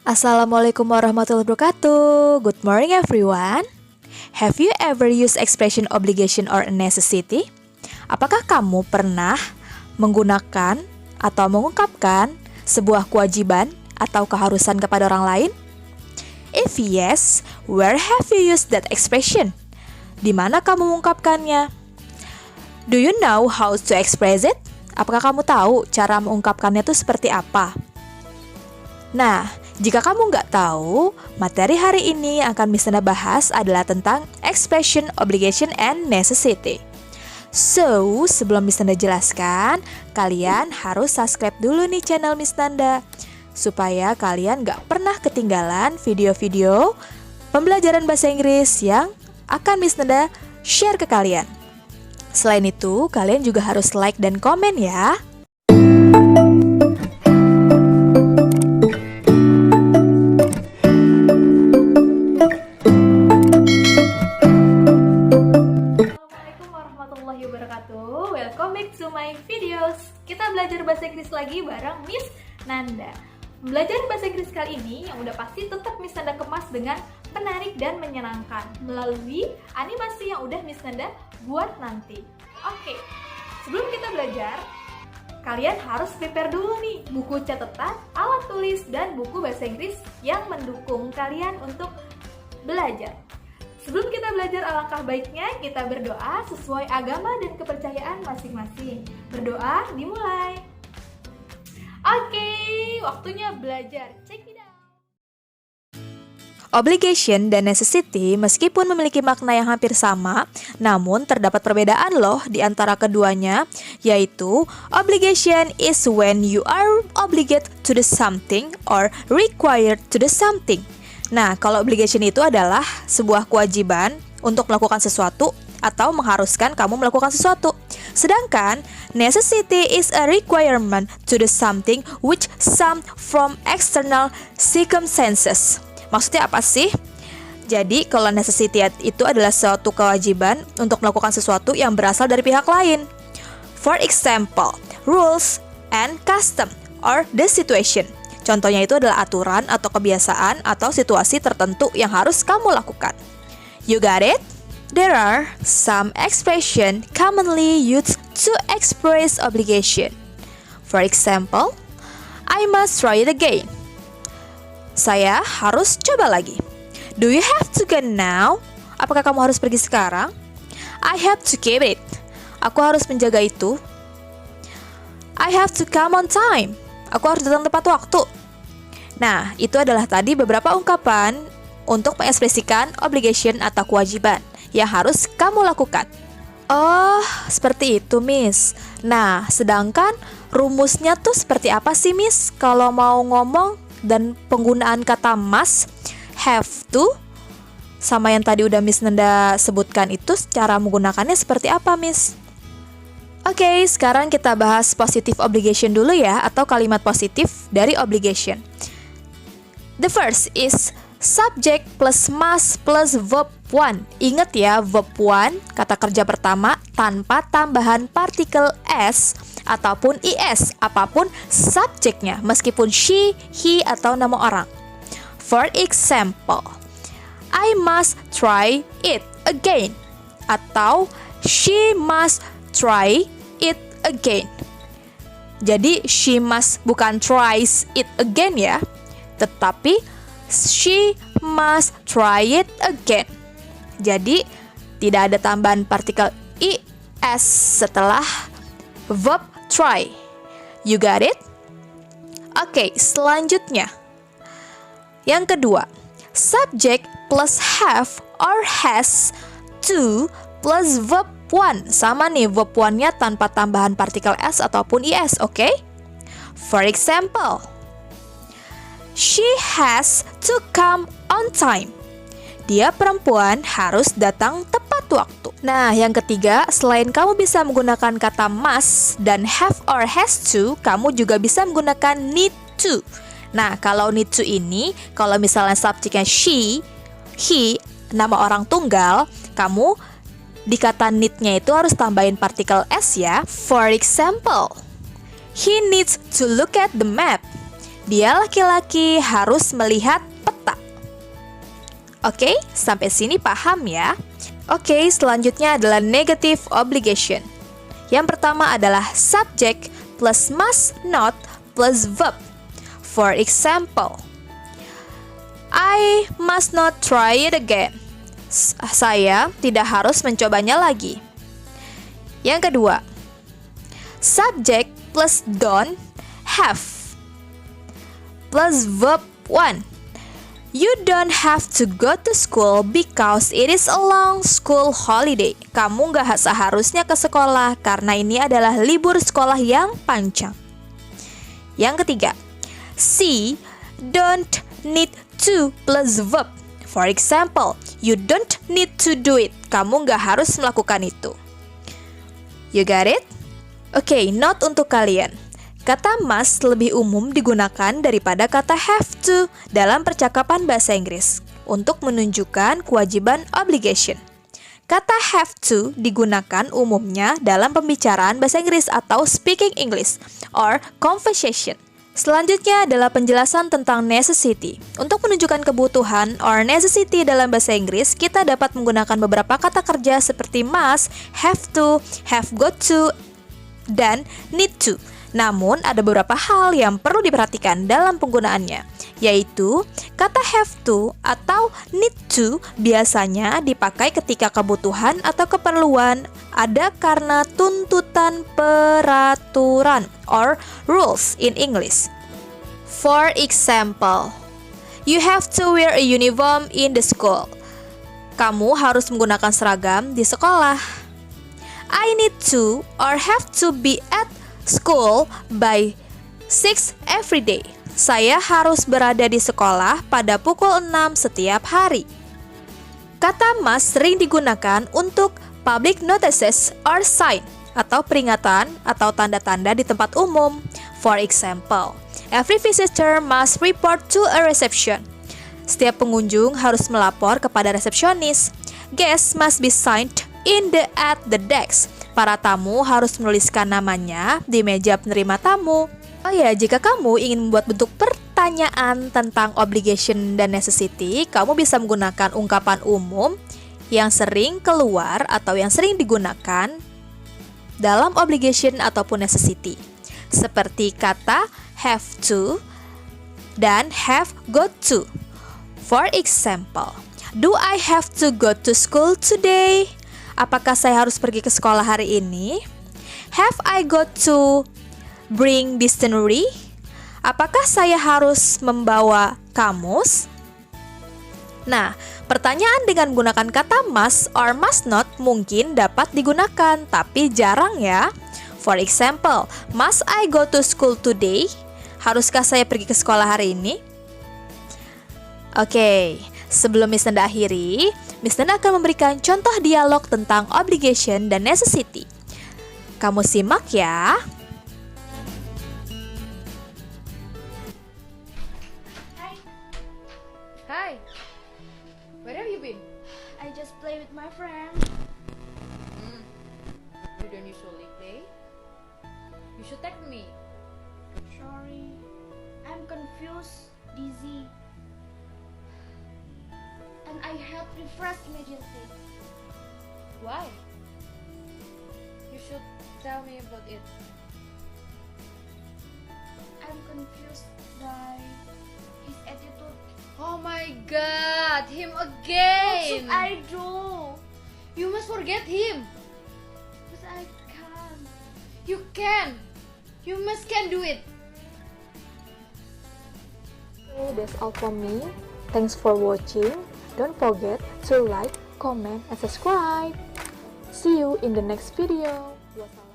Assalamualaikum warahmatullahi wabarakatuh. Good morning everyone. Have you ever used expression obligation or necessity? Apakah kamu pernah menggunakan atau mengungkapkan sebuah kewajiban atau keharusan kepada orang lain? If yes, where have you used that expression? Di mana kamu mengungkapkannya? Do you know how to express it? Apakah kamu tahu cara mengungkapkannya itu seperti apa? Nah, jika kamu nggak tahu, materi hari ini yang akan Miss Nanda bahas adalah tentang expression, obligation, and necessity. So, sebelum Miss Nanda jelaskan, kalian harus subscribe dulu nih channel Miss Nanda, supaya kalian nggak pernah ketinggalan video-video pembelajaran bahasa Inggris yang akan Miss Nanda share ke kalian. Selain itu, kalian juga harus like dan komen ya. Welcome back to my videos. Kita belajar bahasa Inggris lagi bareng Miss Nanda. Belajar bahasa Inggris kali ini yang udah pasti tetap Miss Nanda kemas dengan menarik dan menyenangkan melalui animasi yang udah Miss Nanda buat nanti. Oke, sebelum kita belajar, kalian harus prepare dulu nih buku catatan, alat tulis, dan buku bahasa Inggris yang mendukung kalian untuk belajar. Sebelum kita belajar, alangkah baiknya kita berdoa sesuai agama dan kepercayaan masing-masing. Berdoa dimulai. Oke, waktunya belajar. Check it out. Obligation dan necessity meskipun memiliki makna yang hampir sama, namun terdapat perbedaan loh di antara keduanya, yaitu obligation is when you are obligated to do something or required to do something. Nah, kalau obligation itu adalah sebuah kewajiban untuk melakukan sesuatu atau mengharuskan kamu melakukan sesuatu. Sedangkan necessity is a requirement to do something which stem from external circumstances. Maksudnya apa sih? Jadi, kalau necessity itu adalah suatu kewajiban untuk melakukan sesuatu yang berasal dari pihak lain. For example, rules and custom or the situation. Contohnya itu adalah aturan atau kebiasaan atau situasi tertentu yang harus kamu lakukan. You got it? There are some expression commonly used to express obligation. For example, I must try it again. Saya harus coba lagi. Do you have to go now? Apakah kamu harus pergi sekarang? I have to keep it. Aku harus menjaga itu. I have to come on time. Aku harus datang tepat waktu. Nah, itu adalah tadi beberapa ungkapan untuk mengekspresikan obligation atau kewajiban yang harus kamu lakukan. Oh, seperti itu, Miss. Nah, sedangkan rumusnya tuh seperti apa sih, Miss? Kalau mau ngomong dan penggunaan kata must, have to, sama yang tadi udah Miss Nanda sebutkan itu, cara menggunakannya seperti apa, Miss? Oke, sekarang kita bahas positive obligation dulu ya, atau kalimat positif dari obligation. The first is subject plus must plus verb 1. Ingat ya, verb 1, kata kerja pertama, tanpa tambahan partikel s ataupun is, apapun subjeknya, meskipun she, he, atau nama orang. For example, I must try it again, atau she must try it again. Jadi she must bukan tries it again ya, tetapi she must try it again. Jadi tidak ada tambahan partikel is setelah verb try. You got it? Oke, selanjutnya. Yang kedua, subject plus have or has to plus verb 1. Sama nih, verb 1-nya tanpa tambahan partikel s ataupun is, oke? For example, she has to come on time. Dia perempuan harus datang tepat waktu. Nah, yang ketiga, selain kamu bisa menggunakan kata must dan have or has to, kamu juga bisa menggunakan need to. Nah, kalau need to ini, kalau misalnya subjeknya she, he, nama orang tunggal, kamu di kata need-nya itu harus tambahin partikel s ya. For example, he needs to look at the map. Dia laki-laki harus melihat peta. Oke, sampai sini paham ya? Oke, selanjutnya adalah negative obligation. Yang pertama adalah subject plus must not plus verb. For example, I must not try it again. Saya tidak harus mencobanya lagi. Yang kedua, subject plus don't have plus verb 1. You don't have to go to school because it is a long school holiday. Kamu gak seharusnya ke sekolah karena ini adalah libur sekolah yang panjang. Yang ketiga, C don't need to plus verb. For example, you don't need to do it. Kamu gak harus melakukan itu. You got it? Oke, note untuk kalian. Kata must lebih umum digunakan daripada kata have to dalam percakapan bahasa Inggris untuk menunjukkan kewajiban obligation. Kata have to digunakan umumnya dalam pembicaraan bahasa Inggris atau speaking English or conversation. Selanjutnya adalah penjelasan tentang necessity. Untuk menunjukkan kebutuhan or necessity dalam bahasa Inggris, kita dapat menggunakan beberapa kata kerja seperti must, have got to, dan need to. Namun, ada beberapa hal yang perlu diperhatikan dalam penggunaannya, yaitu kata have to atau need to biasanya dipakai ketika kebutuhan atau keperluan ada karena tuntutan peraturan or rules in English. For example, you have to wear a uniform in the school. Kamu harus menggunakan seragam di sekolah. I need to or have to be at school by 6 every day. Saya harus berada di sekolah pada pukul 6 setiap hari. Kata must sering digunakan untuk public notices or sign atau peringatan atau tanda-tanda di tempat umum. For example, every visitor must report to a reception. Setiap pengunjung harus melapor kepada resepsionis. Guests must be signed at the desk. Para tamu harus menuliskan namanya di meja penerima tamu. Oh ya, jika kamu ingin membuat bentuk pertanyaan tentang obligation dan necessity, kamu bisa menggunakan ungkapan umum yang sering keluar atau yang sering digunakan dalam obligation ataupun necessity. Seperti kata have to dan have got to. For example, do I have to go to school today? Apakah saya harus pergi ke sekolah hari ini? Have I got to bring dictionary? Apakah saya harus membawa kamus? Nah, pertanyaan dengan menggunakan kata must or must not mungkin dapat digunakan, tapi jarang ya. For example, must I go to school today? Haruskah saya pergi ke sekolah hari ini? Oke, sebelum Miss Nanda akhiri, Miss Nanda akan memberikan contoh dialog tentang obligation dan necessity. Kamu simak ya. Hi. Where have you been? I just play with my friend. You don't usually play. You should text me. Sorry, I'm confused, dizzy, and I had refresh immediately. Why? You should tell me about it. I'm confused by his attitude. Oh my god, him What again! should I do? You must forget him. But I can't. You can. You must can do it. So that's all from me. Thanks for watching. Don't forget to like, comment, and subscribe. See you in the next video. Wassalam.